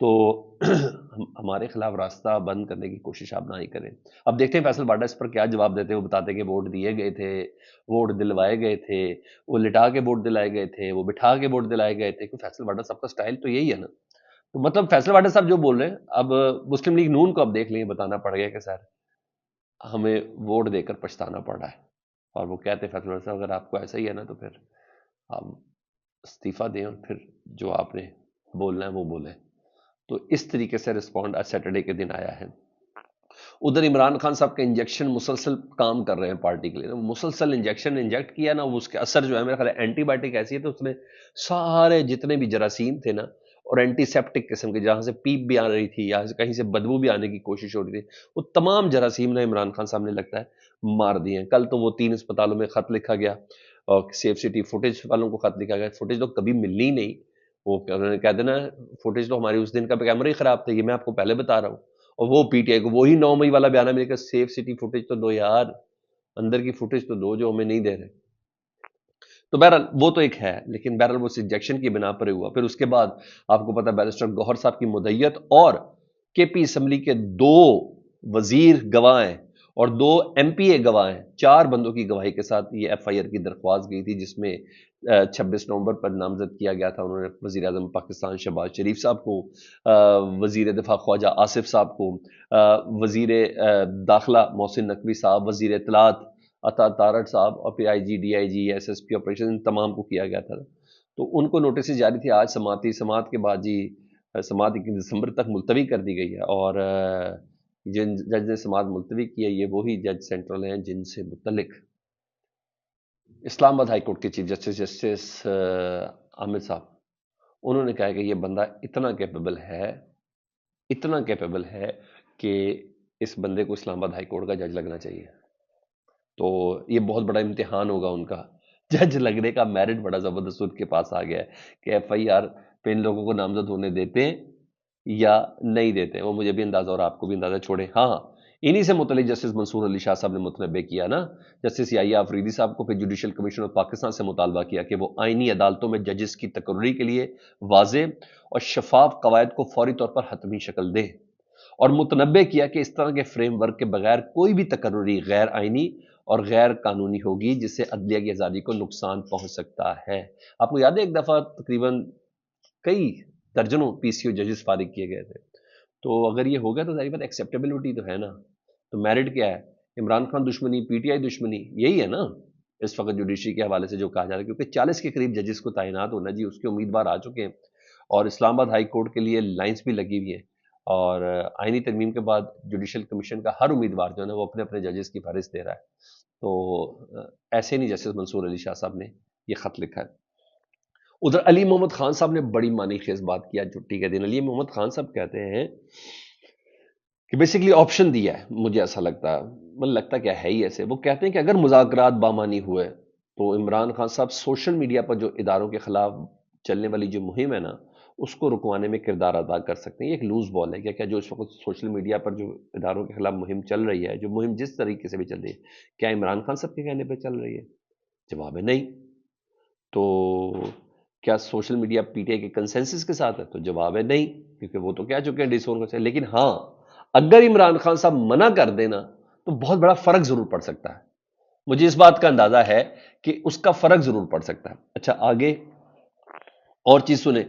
تو ہمارے خلاف راستہ بند کرنے کی کوشش آپ نہ ہی کریں. اب دیکھتے ہیں فیصل باڈا اس پر کیا جواب دیتے ہیں. وہ بتاتے ہیں کہ ووٹ دیے گئے تھے، ووٹ دلوائے گئے تھے، وہ لٹا کے ووٹ دلائے گئے تھے، وہ بٹھا کے ووٹ دلائے گئے تھے. کیونکہ فیصل باڈا صاحب کا سٹائل تو یہی ہے نا. تو مطلب فیصل باڈا صاحب جو بول رہے ہیں، اب مسلم لیگ نون کو اب دیکھ لیں، بتانا پڑ گیا کہ سر ہمیں ووٹ دے کر پچھتانا پڑ رہا ہے. اور وہ کہتے ہیں فیصل باڈا صاحب اگر آپ کو ایسا ہی ہے نا تو پھر آپ استعفیٰ دیں اور پھر جو آپ نے بولنا ہے وہ بولیں. تو اس طریقے سے رسپونڈ آج سیٹرڈے کے دن آیا ہے. ادھر عمران خان صاحب کے انجیکشن مسلسل کام کر رہے ہیں پارٹی کے لیے. مسلسل انجیکشن انجیکٹ کیا نا، اس کے اثر جو ہے میرا خیال ہے اینٹی بائیوٹک ایسی ہے تو اس نے سارے جتنے بھی جراثیم تھے نا، اور اینٹی سیپٹک قسم کے جہاں سے پیپ بھی آ رہی تھی یا کہیں سے بدبو بھی آنے کی کوشش ہو رہی تھی، وہ تمام جراثیم نے عمران خان صاحب نے لگتا ہے مار دیے ہیں. کل تو وہ 3 اسپتالوں میں خط لکھا گیا اور سیف سٹی فوٹیج والوں کو خط لکھا گیا. فوٹیج تو کبھی ملنی ہی نہیں. وہ انہوں نے کہہ دینا فوٹیج تو ہماری اس دن کا کیمرہ ہی خراب تھا، یہ میں آپ کو پہلے بتا رہا ہوں. اور وہ پی ٹی آئی کو وہی 9 مئی والا بیانہ مل کر سیف سٹی فوٹیج تو دو یار، اندر کی فوٹیج تو دو جو ہمیں نہیں دے رہے. تو بہرحال وہ تو ایک ہے، لیکن بہرحال وہ انجیکشن کی بنا پر ہوا. پھر اس کے بعد آپ کو پتا بیرسٹر گوہر صاحب کی مدعیت اور کے پی اسمبلی کے 2 وزیر گواہ ہیں اور 2 ایم پی اے گواہ ہیں. 4 بندوں کی گواہی کے ساتھ یہ ایف آئی آر کی درخواست گئی تھی، جس میں 26 نومبر پر نامزد کیا گیا تھا. انہوں نے وزیر اعظم پاکستان شہباز شریف صاحب کو، وزیر دفاع خواجہ آصف صاحب کو، وزیر داخلہ محسن نقوی صاحب، وزیر اطلاعات عطا تارڑ صاحب، اور پھر I G, D I G, S S P operation, ان تمام کو کیا گیا تھا. تو ان کو نوٹسز جاری تھی. آج سماعت کے بعد جی سماعت 21 دسمبر تک ملتوی کر دی گئی ہے. اور جن جج نے سماعت ملتوی کی ہے یہ وہی جج سینٹرل ہیں جن سے متعلق اسلام آباد ہائی کورٹ کے چیف جسٹس عامر صاحب، انہوں نے کہا کہ یہ بندہ اتنا کیپیبل ہے کہ اس بندے کو اسلام آباد ہائی کورٹ کا جج لگنا چاہیے. تو یہ بہت بڑا امتحان ہوگا ان کا. جج لگنے کا میرٹ بڑا زبردست ان کے پاس آ گیا ہے کہ ایف آئی آر پہ ان لوگوں کو نامزد ہونے دیتے ہیں یا نہیں دیتے. وہ مجھے بھی اندازہ اور آپ کو بھی اندازہ چھوڑے. ہاں انہی سے متعلق جسٹس منصور علی شاہ صاحب نے متنبع کیا نا، جسٹس یحییٰ آفریدی صاحب کو، پھر جوڈیشل کمیشن آف پاکستان سے مطالبہ کیا کہ وہ آئینی عدالتوں میں ججز کی تقرری کے لیے واضح اور شفاف قواعد کو فوری طور پر حتمی شکل دے، اور متنبع کیا کہ اس طرح کے فریم ورک کے بغیر کوئی بھی تقرری غیر آئینی اور غیر قانونی ہوگی جس سے عدلیہ کی آزادی کو نقصان پہنچ سکتا ہے. آپ کو یاد ہے ایک دفعہ تقریباً کئی درجنوں پی سی او ججز فارغ کیے گئے تھے. تو اگر یہ ہو گیا تو ظاہر بات ایکسیپٹیبلٹی تو ہے نا. تو میرٹ کیا ہے؟ عمران خان دشمنی، پی ٹی آئی دشمنی، یہی ہے نا اس وقت جوڈیشری کے حوالے سے جو کہا جا رہا ہے. کیونکہ 40 کے قریب ججز کو تعینات ہونا جی، اس کے امیدوار آ چکے ہیں اور اسلام آباد ہائی کورٹ کے لیے لائنز بھی لگی ہوئی ہیں. اور آئینی ترمیم کے بعد جوڈیشل کمیشن کا ہر امیدوار جو ہے نا وہ اپنے اپنے ججز کی فہرست دے رہا ہے. تو ایسے نہیں جسٹس منصور علی شاہ صاحب نے یہ خط لکھا ہے. ادھر علی محمد خان صاحب نے بڑی معنی خیز بات کیا چھٹی کے دن. علی محمد خان صاحب کہتے ہیں کہ بیسیکلی آپشن دیا ہے، مجھے ایسا لگتا ہے، لگتا کیا ہے ہی ایسے. وہ کہتے ہیں کہ اگر مذاکرات بامانی ہوئے تو عمران خان صاحب سوشل میڈیا پر جو اداروں کے خلاف چلنے والی جو مہم ہے نا اس کو رکوانے میں کردار ادا کر سکتے ہیں. یہ ایک لوز بال ہے. کیا جو اس وقت سوشل میڈیا پر جو اداروں کے خلاف مہم چل رہی ہے، جو مہم جس طریقے سے بھی چل رہی ہے، کیا عمران خان صاحب کے کہنے پہ چل رہی ہے؟ جواب ہے نہیں. تو کیا social media P T I کے کنسنسس کے ساتھ ہے؟ تو جواب ہے نہیں، کیونکہ وہ تو کہہ چکے ہیں ڈسون سے. لیکن ہاں اگر عمران خان صاحب منع کر دینا تو بہت بڑا فرق ضرور پڑ سکتا ہے. مجھے اس بات کا اندازہ ہے کہ اس کا فرق ضرور پڑ سکتا ہے. اچھا آگے اور چیز سنیں.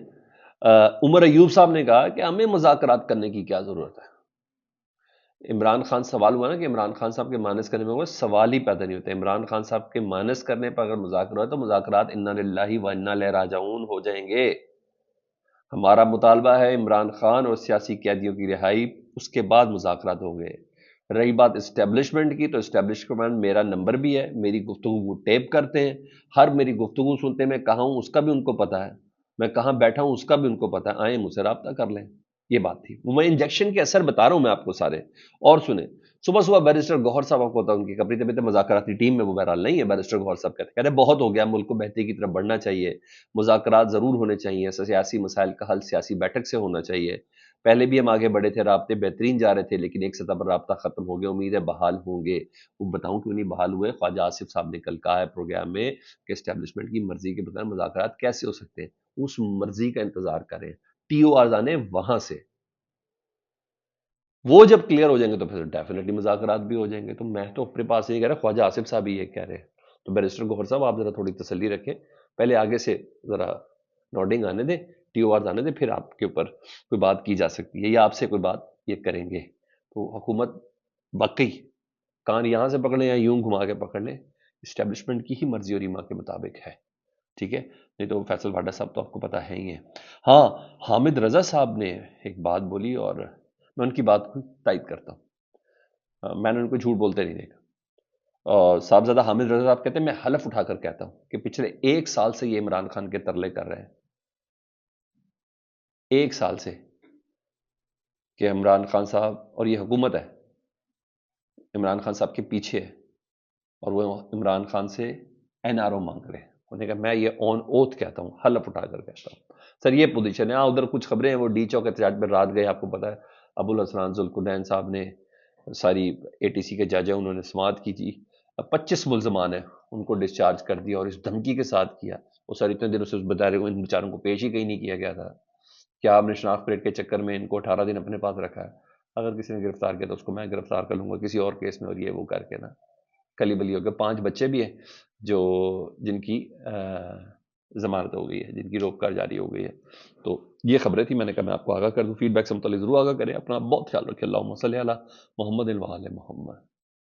عمر ایوب صاحب نے کہا کہ ہمیں مذاکرات کرنے کی کیا ضرورت ہے. عمران خان سوال ہوا نا کہ عمران خان صاحب کے مانس کرنے میں ہوگا، سوال ہی پیدا نہیں ہوتا. عمران خان صاحب کے مانس کرنے پر اگر مذاکرات ہو تو مذاکرات انا للہ و انا الیہ راجعون ہو جائیں گے. ہمارا مطالبہ ہے عمران خان اور سیاسی قیدیوں کی رہائی، اس کے بعد مذاکرات ہوں گے. رہی بات اسٹیبلشمنٹ کی، تو اسٹیبلشمنٹ میرا نمبر بھی ہے، میری گفتگو وہ ٹیپ کرتے ہیں، ہر میری گفتگو سنتے ہیں. میں کہاں ہوں اس کا بھی ان کو پتا ہے، میں کہاں بیٹھا ہوں اس کا بھی ان کو پتا ہے. آئیں مجھ سے رابطہ کر لیں. یہ بات تھی. وہ میں انجیکشن کے اثر بتا رہا ہوں میں آپ کو سارے. اور سنیں، صبح صبح بیرسٹر گوہر صاحب آپ کو ہوتا ہے ان کی اپنی طبیعت مذاکراتی ٹیم میں وہ بہرحال نہیں ہے. بیرسٹر گوہر صاحب کہتے ہیں بہت ہو گیا، ملک کو بہتری کی طرف بڑھنا چاہیے، مذاکرات ضرور ہونے چاہیے، سیاسی مسائل کا حل سیاسی بیٹھک سے ہونا چاہیے. پہلے بھی ہم آگے بڑھے تھے، رابطے بہترین جا رہے تھے، لیکن ایک سطح پر رابطہ ختم ہو گیا، امید ہے بحال ہوں گے. وہ بتاؤں کیوں نہیں بحال ہوئے؟ خواجہ آصف صاحب نے کل کہا ہے پروگرام میں کہ اسٹیبلشمنٹ کی مرضی کے بغیر مذاکرات کیسے ہو سکتے ہیں. اس مرضی کا انتظار کریں. ٹی او آرز آنے وہاں سے. وہ جب کلیئر ہو جائیں گے تو پھر ڈیفینیٹلی مذاکرات بھی ہو جائیں گے. تو میں تو اپنے پاس یہ کہہ رہا، خواجہ آصف صاحب بھی یہ کہہ رہے ہیں. تو بیرسٹر گوہر صاحب آپ ذرا تھوڑی تسلی رکھیں، پہلے آگے سے ذرا نوڈنگ آنے دیں، ٹی او آرز آنے دیں، پھر آپ کے اوپر کوئی بات کی جا سکتی ہے یا آپ سے کوئی بات یہ کریں گے. تو حکومت باقی کان یہاں سے پکڑ لیں یا یوں گھما کے پکڑ لیں، اسٹیبلشمنٹ کی ہی مرضی اور ایما کے مطابق ہے. ٹھیک ہے، نہیں تو فیصل واڈا صاحب تو آپ کو پتہ ہے ہی ہے. ہاں، حامد رضا صاحب نے ایک بات بولی اور میں ان کی بات کو تائید کرتا ہوں. میں نے ان کو جھوٹ بولتے نہیں دیکھا. اور صاحبزادہ حامد رضا صاحب کہتے ہیں، میں حلف اٹھا کر کہتا ہوں کہ پچھلے 1 سال سے یہ عمران خان کے ترلے کر رہے ہیں، 1 سال سے، کہ عمران خان صاحب اور یہ حکومت ہے عمران خان صاحب کے پیچھے ہے اور وہ عمران خان سے این آر او مانگ رہے ہیں. انہوں نے کہا میں یہ آن اوتھ کہتا ہوں، حلف اٹھا کر کہتا ہوں. سر یہ پوزیشن ہے. ادھر کچھ خبریں ہیں وہ ڈی چوک احتجاج پر رات گئے، آپ کو پتا ہے ابو الحسنان ذوالقرنین صاحب نے ساری اے ٹی سی کے جج ہیں، انہوں نے سماعت کی تھی. 25 ملزمان ہیں، ان کو ڈسچارج کر دیا اور اس دھمکی کے ساتھ کیا. وہ سر اتنے دنوں سے اس بیچارے کو، ان بیچاروں کو پیش ہی کہیں نہیں کیا گیا تھا. کیا آپ نے شناخت پریڈ کے چکر میں ان کو 18 دن اپنے پاس رکھا ہے؟ اگر کسی نے گرفتار کیا تو اس کو میں گرفتار کر لوں گا کسی اور کیس میں، اور یہ وہ کر کے نا کلی بلی ہو گیا. 5 بچے بھی ہیں جو جن کی ضمانت ہو گئی ہے، جن کی روک کار جاری ہو گئی ہے. تو یہ خبریں تھی، میں نے کہا میں آپ کو آگاہ کر دوں. فیڈ بیک سے متعلق ضرور آگاہ کریں. اپنا بہت خیال رکھیں. اللہم صلی علی محمد و آل محمد.